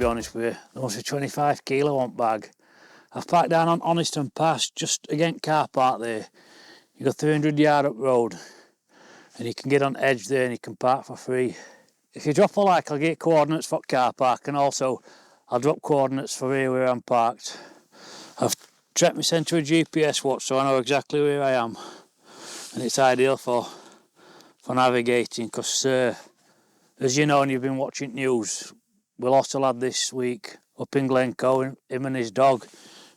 be honest with you. There must be 25 kilo on bag. I've parked down on Honiston Pass, just against car park there. You go 300 yard up road and you can get on edge there and you can park for free. If you drop a like, I'll get coordinates for car park, and also I'll drop coordinates for here where I'm parked. I've tracked myself to a GPS watch so I know exactly where I am, and it's ideal for navigating because as you know, and you've been watching news, we lost a lad this week up in Glencoe, him and his dog,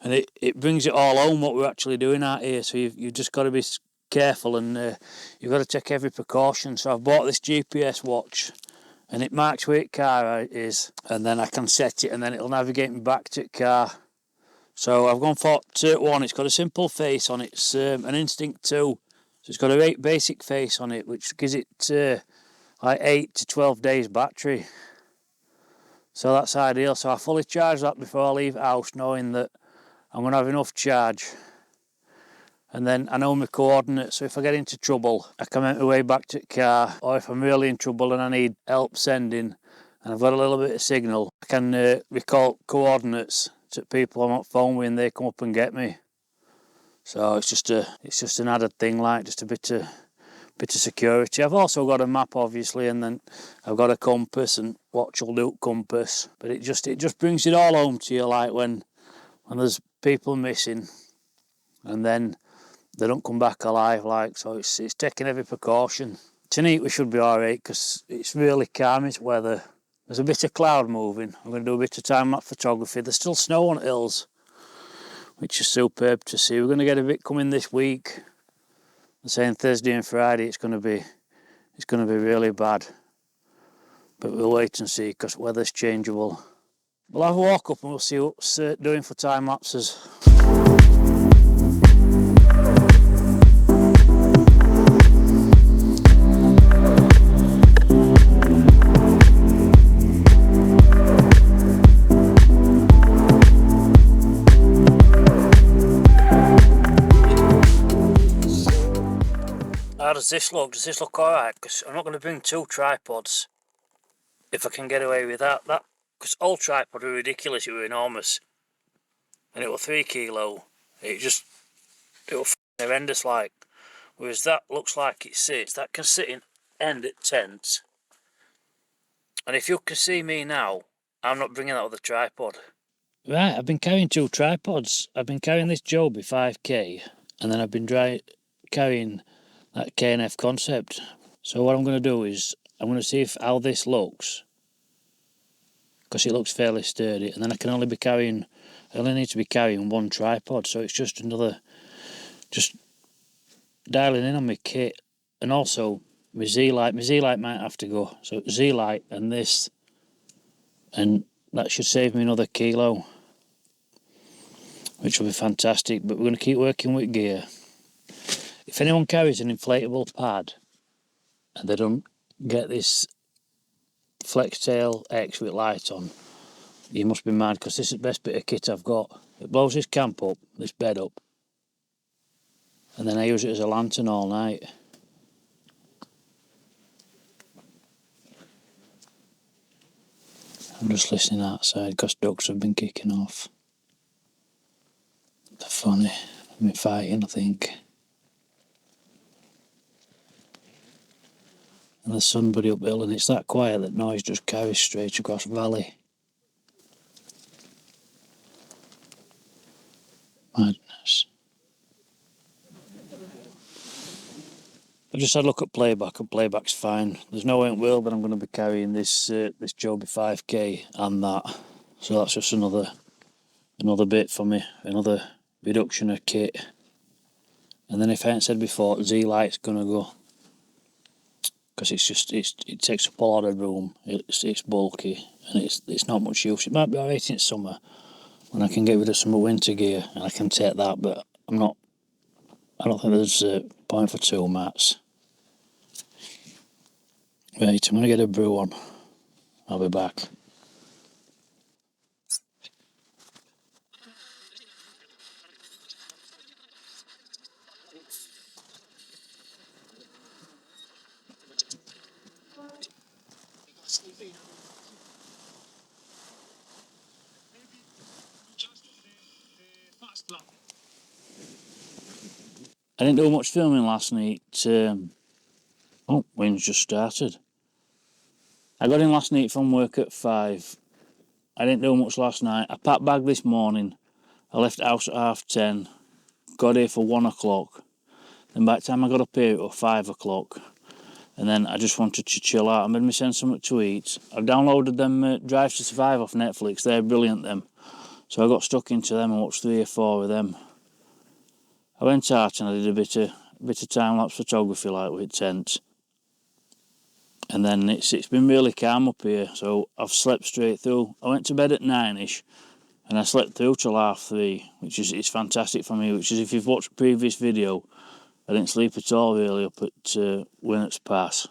and it brings it all home what we're actually doing out here. So you've just got to be careful, and you've got to take every precaution. So I've bought this GPS watch and it marks where the car is, and then I can set it and then it'll navigate me back to the car. So I've gone for one. It's got a simple face on it. It's an Instinct 2, so it's got a basic face on it, which gives it like 8 to 12 days battery. So that's ideal. So I fully charge that before I leave the house, knowing that I'm going to have enough charge. And then I know my coordinates, so if I get into trouble, I can make my way back to the car, or if I'm really in trouble and I need help sending, and I've got a little bit of signal, I can recall coordinates to people I'm on phone with and they come up and get me. So it's just an added thing, like just a bit of security. I've also got a map, obviously, and then I've got a compass, and watch will do compass. But it just brings it all home to you, like when there's people missing, and then they don't come back alive, like. So it's taking every precaution. Tonight we should be alright because it's really calm, it's weather. There's a bit of cloud moving. I'm going to do a bit of time-lapse photography. There's still snow on the hills, which is superb to see. We're going to get a bit coming this week. They're saying Thursday and Friday it's going to be really bad. But we'll wait and see because weather's changeable. We'll have a walk up and we'll see what's doing for time lapses. How does this look? Does this look alright? Because I'm not going to bring 2 tripods if I can get away with that. Because old tripod were ridiculous, it were enormous. And it was 3 kilo. It was horrendous like. Whereas that looks like it sits. That can sit in end at tent. And if you can see me now, I'm not bringing that other tripod. Right, I've been carrying 2 tripods. I've been carrying this Joby 5K, and then I've been carrying that K&F Concept. So what I'm going to do is I'm going to see how this looks, because it looks fairly sturdy, and then I only need to be carrying 1 tripod. So it's just dialing in on my kit, and also my Z-light. My Z-light might have to go. So Z-light and this, and that should save me another kilo, which will be fantastic. But we're going to keep working with gear. If anyone carries an inflatable pad and they don't get this Flextail X with light on, you must be mad, because this is the best bit of kit I've got. It blows this camp up, this bed up, and then I use it as a lantern all night. I'm just listening outside because ducks have been kicking off. They're funny. They've been fighting, I think. And there's somebody uphill, and it's that quiet that noise just carries straight across valley. Madness. I've just had a look at playback, and playback's fine. There's no way in the world that I'm going to be carrying this Joby 5K and that. So that's just another bit for me, another reduction of kit. And then, if I hadn't said before, Z-light's going to go, because it takes up a lot of room. It's bulky and it's not much use. It might be alright in summer when I can get rid of some winter gear and I can take that, but I don't think there's a point for 2 mats. Right, I'm going to get a brew on. I'll be back. I didn't do much filming last night. Oh, wind's just started. I got in last night from work at 5. I didn't do much last night. I packed bag this morning. I left the house at 10:30. Got here for 1 o'clock. Then by the time I got up here, it was 5 o'clock. And then I just wanted to chill out. I made myself something to eat. I've downloaded them Drive to Survive off Netflix. They're brilliant, them. So I got stuck into them and watched 3 or 4 of them. I went out and I did a bit of time-lapse photography, like with tents. And then it's been really calm up here, so I've slept straight through. I went to bed at 9ish, and I slept through till 3:30, which is it's fantastic for me. Which is, if you've watched the previous video, I didn't sleep at all really up at Winnott's Pass.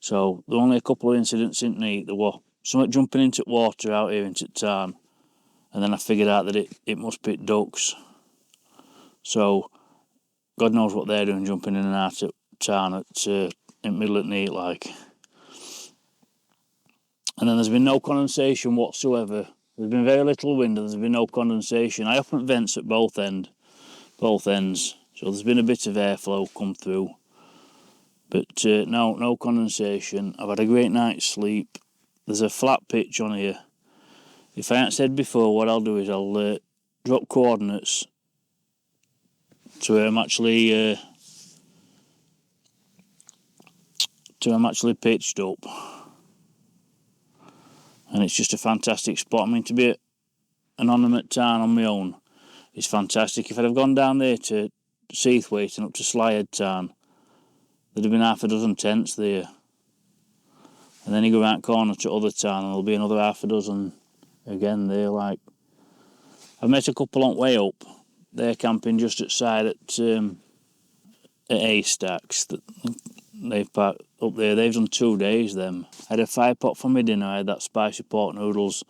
So there were only a couple of incidents in the night. There were something jumping into water out here into Tarn, and then I figured out that it must be ducks. So God knows what they're doing, jumping in and out of Tarn at in the middle of the night like. And then there's been no condensation whatsoever. There's been very little wind and there's been no condensation. I opened vents at both ends, so there's been a bit of airflow come through, but no condensation. I've had a great night's sleep. There's a flat pitch on here. If I hadn't said before, what I'll do is I'll drop coordinates to where I'm actually pitched up, and it's just a fantastic spot. I mean, to be at an Innominate Tarn on my own is fantastic. If I'd have gone down there to Seathwaite and up to Slyhead Tarn, there'd have been half a dozen tents there, and then you go round corner to other Tarn and there'll be another half a dozen again there. Like, I've met a couple on the way up. They're camping just outside at Haystacks. They've parked up there. They've done 2 days, them. I had a 5-pot for my dinner. I had that spicy pork noodles,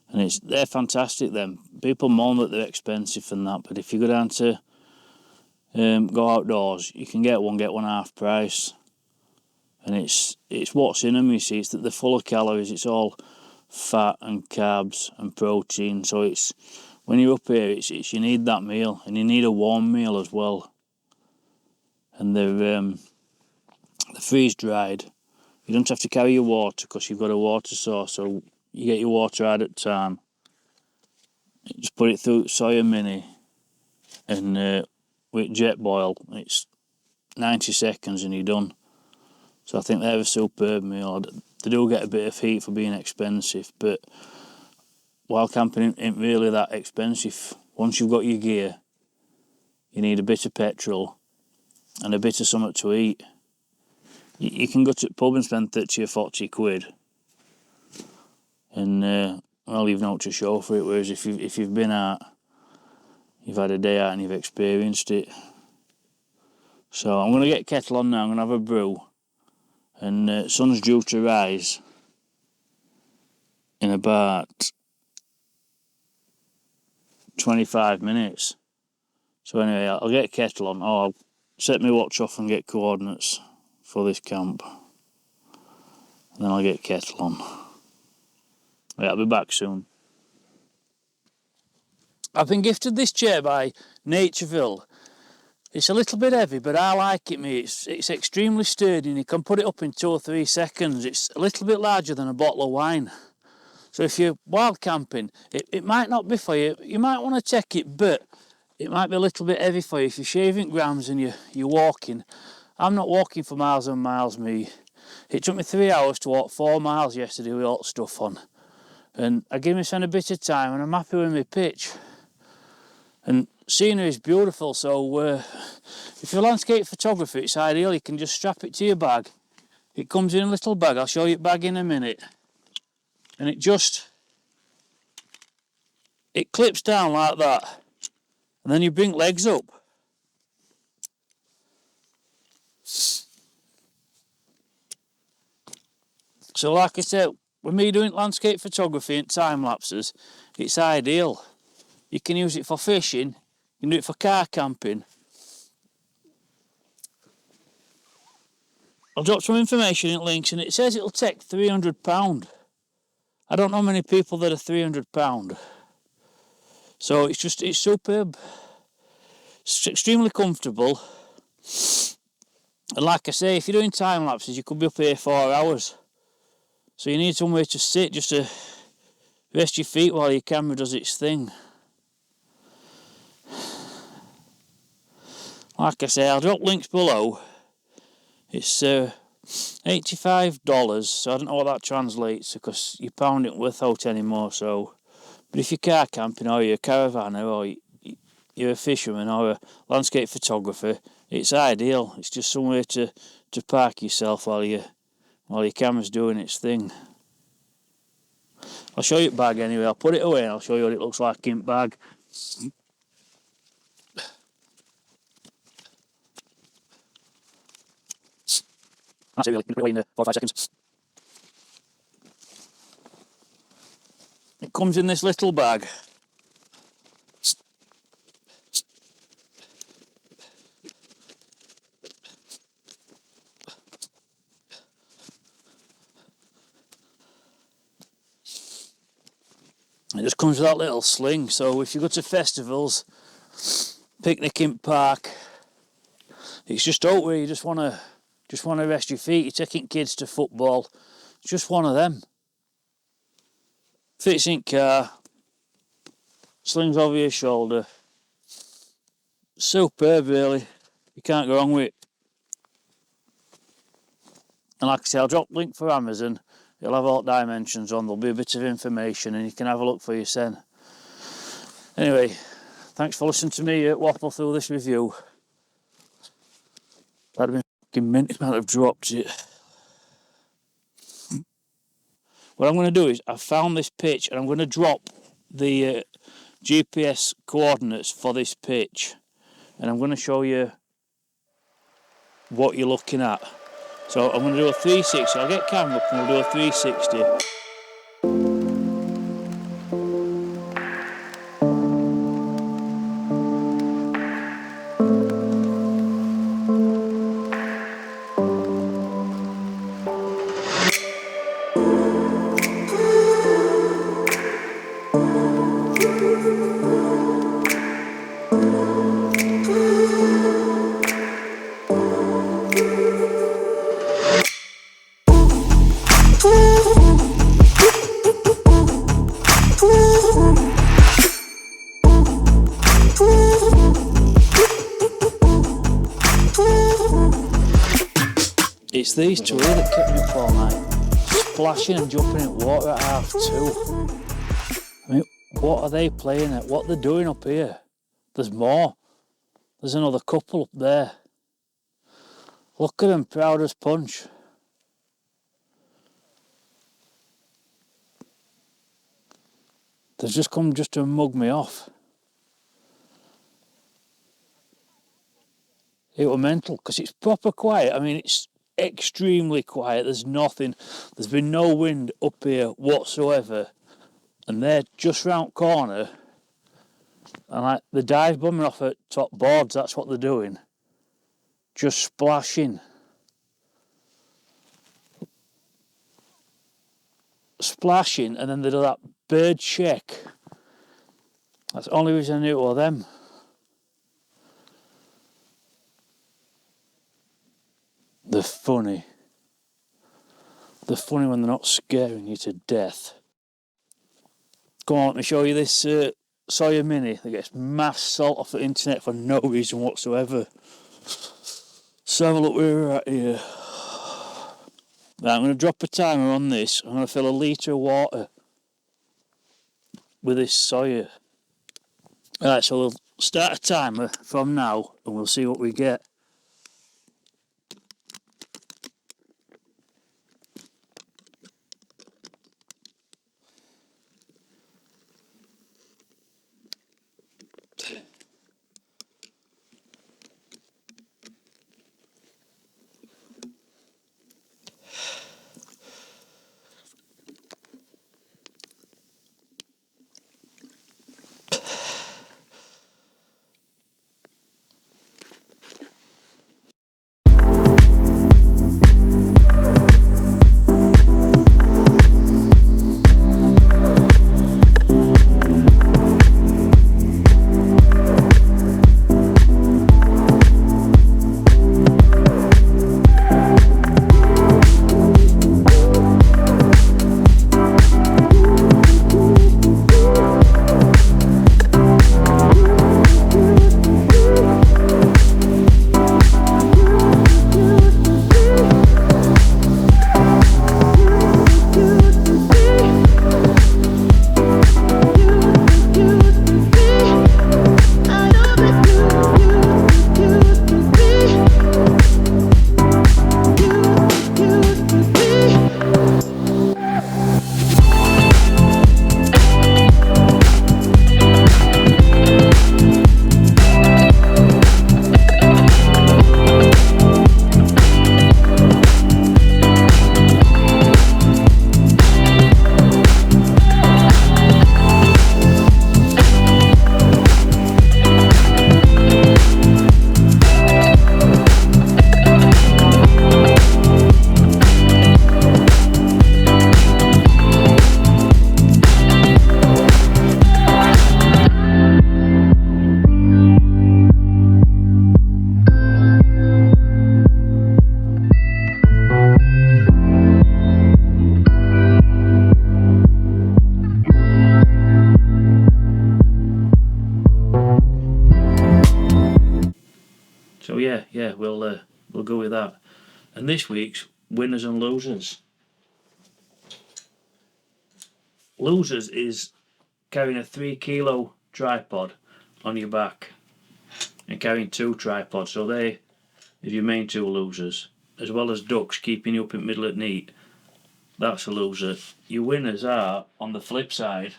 and they're fantastic, them. People moan that they're expensive and that, but if you go down to go outdoors, you can get one half price. And it's what's in them, you see. It's that they're full of calories. It's all fat and carbs and protein. So it's, when you're up here, it's you need that meal, and you need a warm meal as well. And they're freeze dried. You don't have to carry your water because you've got a water source, so you get your water out at Tarn. You just put it through Sawyer Mini, and with jet boil, it's 90 seconds and you're done. So I think they're a superb meal. They do get a bit of heat for being expensive, but wild camping ain't really that expensive. Once you've got your gear, you need a bit of petrol and a bit of something to eat. You can go to the pub and spend 30 or 40 quid, and well, you've not to show for it. Whereas if you've been out, you've had a day out and you've experienced it. So I'm going to get kettle on now. I'm going to have a brew, and sun's due to rise in about 25 minutes. So anyway, I'll get kettle on. I'll set my watch off and get coordinates for this camp, and then I'll get kettle on. Yeah, I'll be back soon. I've been gifted this chair by NatureVille. It's a little bit heavy, but I like it, mate. It's extremely sturdy and you can put it up in 2 or 3 seconds. It's a little bit larger than a bottle of wine. So if you're wild camping, it might not be for you. You might want to check it, but it might be a little bit heavy for you if you're shaving grams and you're walking. I'm not walking for miles and miles, me. It took me 3 hours to walk 4 miles yesterday with all the stuff on. And I give myself a bit of time and I'm happy with my pitch. And scenery is beautiful, so if you're landscape photography, it's ideal. You can just strap it to your bag. It comes in a little bag. I'll show you the bag in a minute. And it clips down like that. And then you bring legs up. So like I said, with me doing landscape photography and time lapses, it's ideal. You can use it for fishing, you can do it for car camping. I'll drop some information in links, and it says it'll take £300. I don't know many people that are £300. So it's superb. It's extremely comfortable. And like I say, if you're doing time lapses, you could be up here 4 hours. So you need somewhere to sit, just to rest your feet while your camera does its thing. Like I say, I'll drop links below. It's $85, so I don't know what that translates to, because your pound ain't worth out anymore. So, but if you're car camping or you're a caravanner or you're a fisherman or a landscape photographer, it's ideal. It's just somewhere to park yourself while your camera's doing its thing. I'll show you the bag anyway. I'll put it away and I'll show you what it looks like in bag. That's it really. Put it away in 4 or 5 seconds. It comes in this little bag. It just comes with that little sling, so if you go to festivals, picnic in park, it's just out where you just want to rest your feet. You're taking kids to football, it's just one of them. Fits in car, slings over your shoulder. Superb, really. You can't go wrong with it. And like I say, I'll drop link for Amazon. It'll have all dimensions on. There'll be a bit of information, and you can have a look for yourself. Anyway, thanks for listening to me waffle through this review. That'd have been fucking mint if I'd have dropped it. What I'm going to do is, I've found this pitch, and I'm going to drop the GPS coordinates for this pitch, and I'm going to show you what you're looking at. So I'm going to do a 360. I'll get camera up and we'll do a 360. It's these two here that kept me up all night, splashing and jumping in water at 2:30. I mean, what are they playing at? What they're doing up here? There's more. There's another couple up there. Look at them, proud as punch. They've just come just to mug me off. It was mental, because it's proper quiet. I mean, it's extremely quiet. There's nothing. There's been no wind up here whatsoever. And they're just round corner. And like the dive bombing off at top boards, that's what they're doing. Just splashing. Splashing, and then they do that bird check. That's the only reason I knew it was them. They're funny. They're funny when they're not scaring you to death. Come on, let me show you this Sawyer Mini that gets mass salt off the internet for no reason whatsoever. So have a look where we're at here. Right, I'm going to drop a timer on this. I'm going to fill a litre of water with this Sawyer. Alright, so we'll start a timer from now and we'll see what we get. So yeah, we'll go with that. And this week's winners and losers. Losers is carrying a 3 kilo tripod on your back and carrying 2 tripods. So they is your main 2 losers, as well as ducks keeping you up in the middle at night. That's a loser. Your winners are, on the flip side,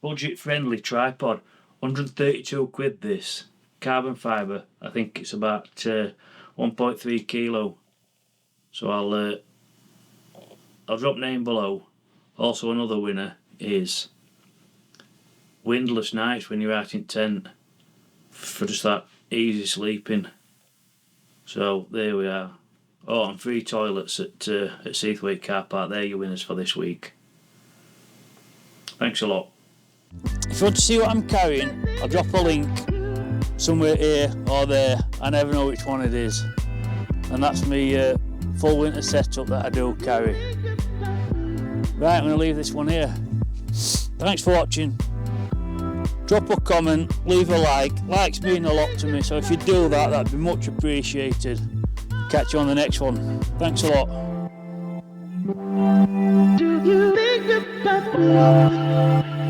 budget friendly tripod, 132 quid this, carbon fibre. I think it's about 1.3 kilo. So I'll drop name below. Also another winner is windless nights when you're out in tent for just that easy sleeping. So there we are. Oh, and free toilets at Seathwaite Car Park. They're your winners for this week. Thanks a lot. If you want to see what I'm carrying, I'll drop a link somewhere here or there. I never know which one it is. And that's my full winter setup that I do carry. Right, I'm going to leave this one here. Thanks for watching. Drop a comment, leave a like. Likes mean a lot to me, so if you do that, that'd be much appreciated. Catch you on the next one. Thanks a lot. Do you think about love?